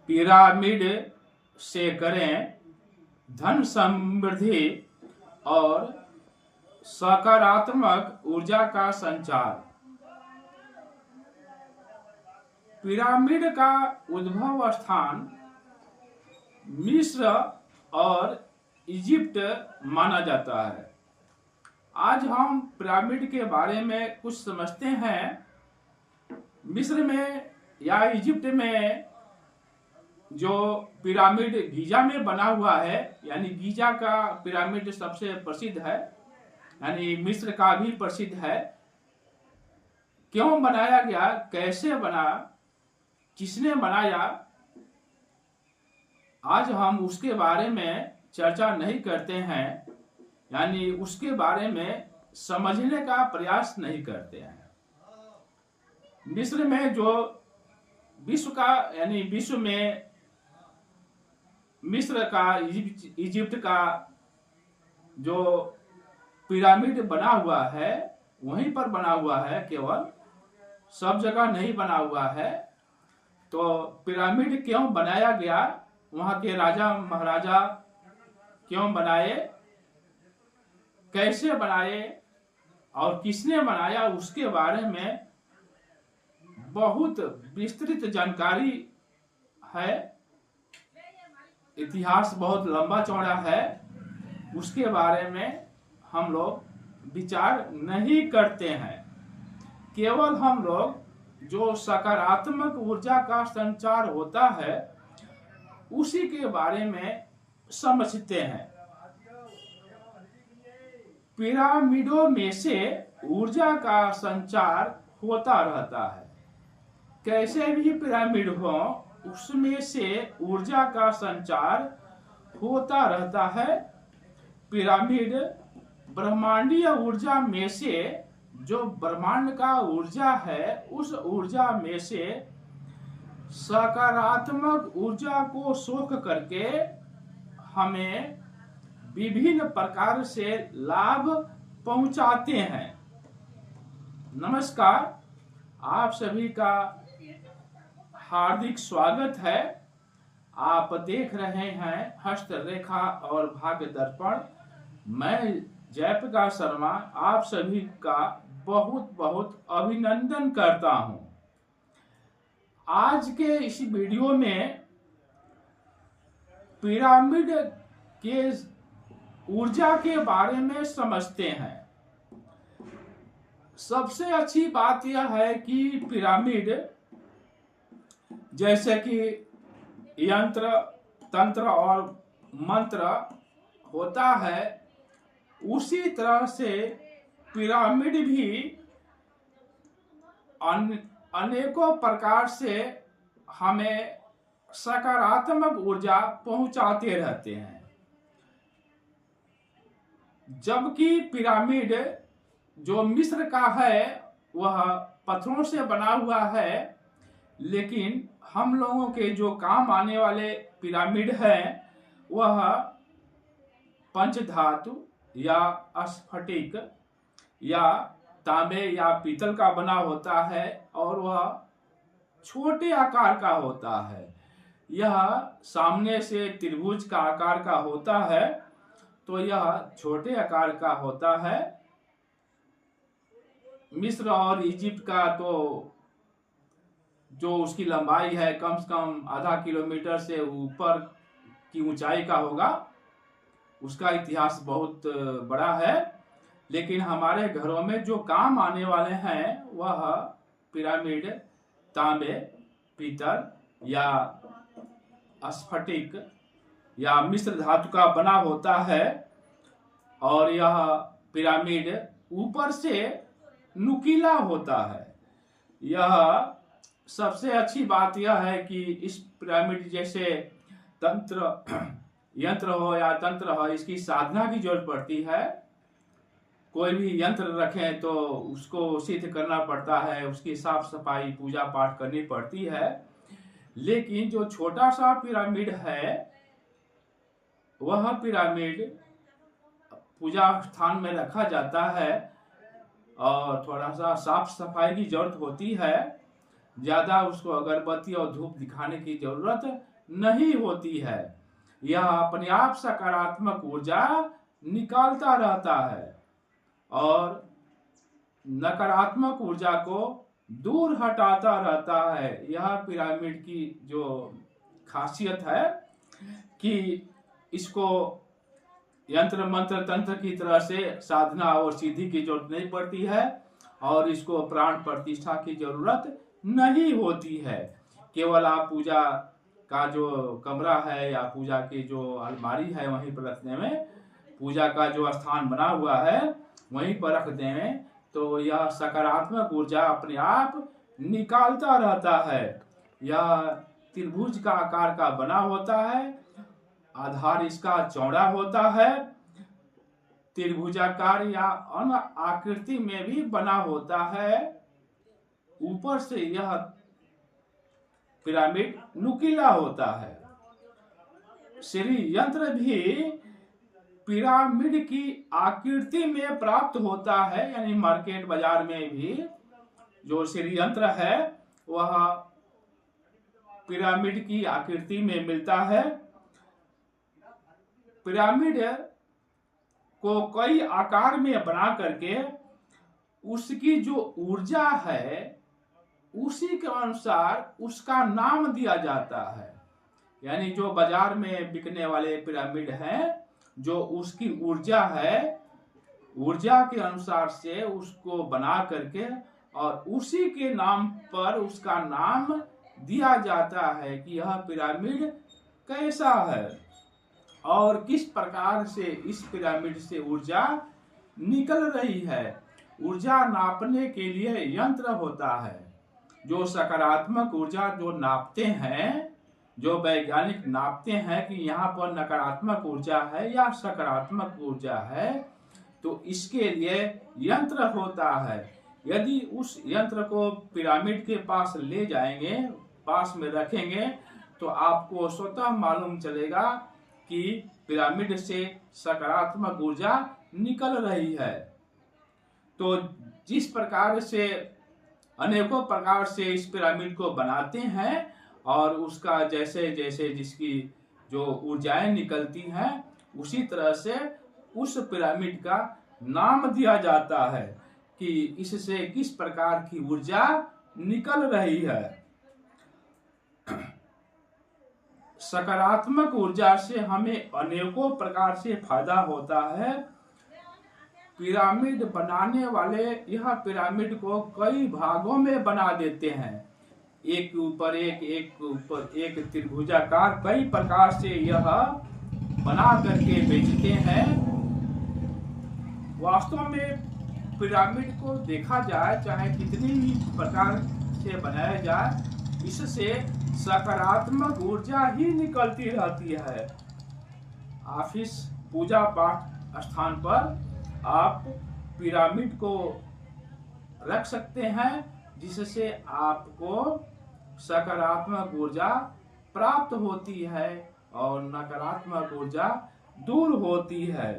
Pyramid से करें धन समृद्धि और सकारात्मक ऊर्जा का संचार। पिरामिड का उद्भव स्थान मिस्र और इजिप्ट माना जाता है। आज हम पिरामिड के बारे में कुछ समझते हैं। मिस्र में या इजिप्ट में जो पिरामिड गीजा में बना हुआ है, यानी गीजा का पिरामिड सबसे प्रसिद्ध है, यानी मिस्र का भी प्रसिद्ध है। क्यों बनाया गया, कैसे बना, किसने बनाया, आज हम उसके बारे में चर्चा नहीं करते हैं, यानी उसके बारे में समझने का प्रयास नहीं करते हैं। मिस्र में जो विश्व का, यानी विश्व में मिस्र का, इजिप्ट का जो पिरामिड बना हुआ है वहीं पर बना हुआ है, केवल सब जगह नहीं बना हुआ है। तो पिरामिड क्यों बनाया गया, वहां के राजा महाराजा क्यों बनाए, कैसे बनाए और किसने बनाया, उसके बारे में बहुत विस्तृत जानकारी है। इतिहास बहुत लंबा चौड़ा है, उसके बारे में हम लोग विचार नहीं करते हैं। केवल हम लोग जो सकारात्मक ऊर्जा का संचार होता है उसी के बारे में समझते हैं। पिरामिडों में से ऊर्जा का संचार होता रहता है। कैसे भी पिरामिड हो, उसमें से ऊर्जा का संचार होता रहता है। पिरामिड ब्रह्मांडीय ऊर्जा में से, जो ब्रह्मांड का ऊर्जा है, उस ऊर्जा में से सकारात्मक ऊर्जा को सोख करके हमें विभिन्न प्रकार से लाभ पहुंचाते हैं। नमस्कार, आप सभी का हार्दिक स्वागत है। आप देख रहे हैं हस्तरेखा और भाग्य दर्पण। मैं जयप्रकाश शर्मा आप सभी का बहुत बहुत अभिनंदन करता हूं। आज के इस वीडियो में पिरामिड के ऊर्जा के बारे में समझते हैं। सबसे अच्छी बात यह है कि पिरामिड जैसे कि यंत्र, तंत्र और मंत्र होता है, उसी तरह से पिरामिड भी अनेकों प्रकार से हमें सकारात्मक ऊर्जा पहुंचाते रहते हैं। जबकि पिरामिड जो मिस्र का है वह पत्थरों से बना हुआ है, लेकिन हम लोगों के जो काम आने वाले पिरामिड हैं वह पंचधातु या स्फटिक या तांबे या पीतल का बना होता है और वह छोटे आकार का होता है। यह सामने से त्रिभुज का आकार का होता है, तो यह छोटे आकार का होता है। मिस्र और इजिप्ट का तो जो उसकी लंबाई है कम से कम आधा किलोमीटर से ऊपर की ऊंचाई का होगा, उसका इतिहास बहुत बड़ा है। लेकिन हमारे घरों में जो काम आने वाले हैं वह पिरामिड तांबे, पीतल या स्फटिक या मिश्र धातु का बना होता है। और यह पिरामिड ऊपर से नुकीला होता है। यह सबसे अच्छी बात यह है कि इस पिरामिड जैसे तंत्र, यंत्र हो या तंत्र हो, इसकी साधना की जरूरत पड़ती है। कोई भी यंत्र रखें तो उसको सिद्ध करना पड़ता है, उसकी साफ सफाई पूजा पाठ करनी पड़ती है। लेकिन जो छोटा सा पिरामिड है वह पिरामिड पूजा स्थान में रखा जाता है और थोड़ा सा साफ सफाई की जरूरत होती है। ज्यादा उसको अगरबत्ती और धूप दिखाने की जरूरत नहीं होती है। यह अपने आप सकारात्मक ऊर्जा निकालता रहता है और नकारात्मक ऊर्जा को दूर हटाता रहता है। यह पिरामिड की जो खासियत है कि इसको यंत्र मंत्र तंत्र की तरह से साधना और सिद्धि की जरूरत नहीं पड़ती है और इसको प्राण प्रतिष्ठा की जरूरत नहीं होती है। केवल आप पूजा का जो कमरा है या पूजा की जो अलमारी है वहीं पर रखने में, पूजा का जो स्थान बना हुआ है वहीं पर रख दें तो यह सकारात्मक ऊर्जा अपने आप निकालता रहता है। यह त्रिभुज का आकार का बना होता है, आधार इसका चौड़ा होता है, त्रिभुजाकार या अन्य आकृति में भी बना होता है। ऊपर से यह पिरामिड नुकीला होता है। श्री यंत्र भी पिरामिड की आकृति में प्राप्त होता है, यानी मार्केट बाजार में भी जो श्री यंत्र है वह पिरामिड की आकृति में मिलता है। पिरामिड को कई आकार में बना करके उसकी जो ऊर्जा है उसी के अनुसार उसका नाम दिया जाता है। यानी जो बाजार में बिकने वाले पिरामिड हैं, जो उसकी ऊर्जा है, ऊर्जा के अनुसार से उसको बना करके और उसी के नाम पर उसका नाम दिया जाता है कि यह पिरामिड कैसा है और किस प्रकार से इस पिरामिड से ऊर्जा निकल रही है। ऊर्जा नापने के लिए यंत्र होता है जो सकारात्मक ऊर्जा जो नापते हैं, जो वैज्ञानिक नापते हैं कि यहाँ पर नकारात्मक ऊर्जा है या सकारात्मक ऊर्जा है, तो इसके लिए यंत्र होता है। यदि उस यंत्र को पिरामिड के पास ले जाएंगे, पास में रखेंगे, तो आपको स्वतः मालूम चलेगा कि पिरामिड से सकारात्मक ऊर्जा निकल रही है। तो जिस प्रकार से अनेकों प्रकार से इस पिरामिड को बनाते हैं और उसका जैसे जैसे जिसकी जो ऊर्जाएं निकलती हैं उसी तरह से उस पिरामिड का नाम दिया जाता है कि इससे किस प्रकार की ऊर्जा निकल रही है। सकारात्मक ऊर्जा से हमें अनेकों प्रकार से फायदा होता है। पिरामिड बनाने वाले यह पिरामिड को कई भागों में बना देते हैं, एक के ऊपर एक, एक के ऊपर एक त्रिभुजाकार कई प्रकार से यह बना करके बेचते हैं। वास्तव में पिरामिड को देखा जाए, चाहे कितनी भी प्रकार से बनाया जाए, इससे सकारात्मक ऊर्जा ही निकलती रहती है। ऑफिस, पूजा पाठ स्थान पर आप पिरामिड को रख सकते हैं जिससे आपको सकारात्मक ऊर्जा प्राप्त होती है और नकारात्मक ऊर्जा दूर होती है।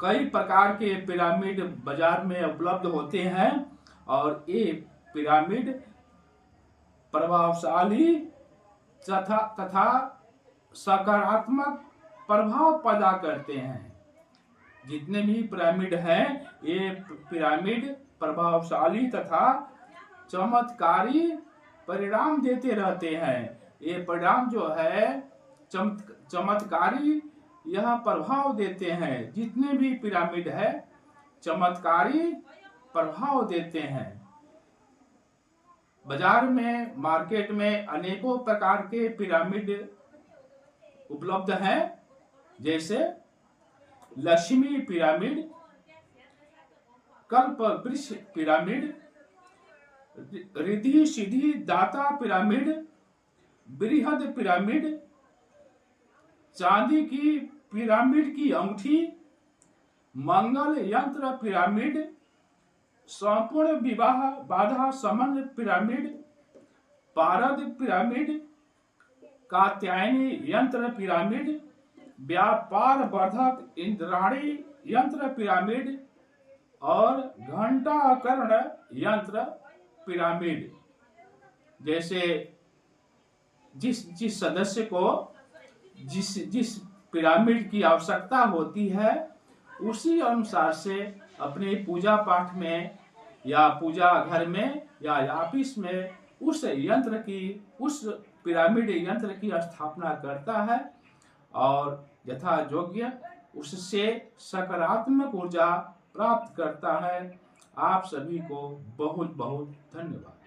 कई प्रकार के पिरामिड बाजार में उपलब्ध होते हैं और ये पिरामिड प्रभावशाली तथा सकारात्मक प्रभाव पैदा करते हैं। जितने भी पिरामिड हैं ये पिरामिड प्रभावशाली तथा चमत्कारी परिणाम देते रहते हैं। ये परिणाम जो है चमत्कारी यह प्रभाव देते हैं। जितने भी पिरामिड है चमत्कारी प्रभाव देते हैं। बाजार में, मार्केट में अनेकों प्रकार के पिरामिड उपलब्ध हैं, जैसे लक्ष्मी पिरामिड, कल्प वृक्ष पिरामिड, रिद्धि सिद्धि दाता पिरामिड, बृहद पिरामिड, चांदी की पिरामिड की अंगूठी, मंगल यंत्र पिरामिड, संपूर्ण विवाह बाधा समन पिरामिड, पारद पिरामिड, कात्यायनी यंत्र पिरामिड, व्यापार वर्धक इंद्राणी यंत्र पिरामिड और घंटाकर्ण यंत्र पिरामिड। जैसे जिस जिस सदस्य को जिस पिरामिड की आवश्यकता होती है उसी अनुसार से अपने पूजा पाठ में या पूजा घर में या ऑफिस में उस पिरामिड यंत्र की स्थापना करता है और यथा योग्य उससे सकारात्मक ऊर्जा प्राप्त करता है। आप सभी को बहुत बहुत धन्यवाद।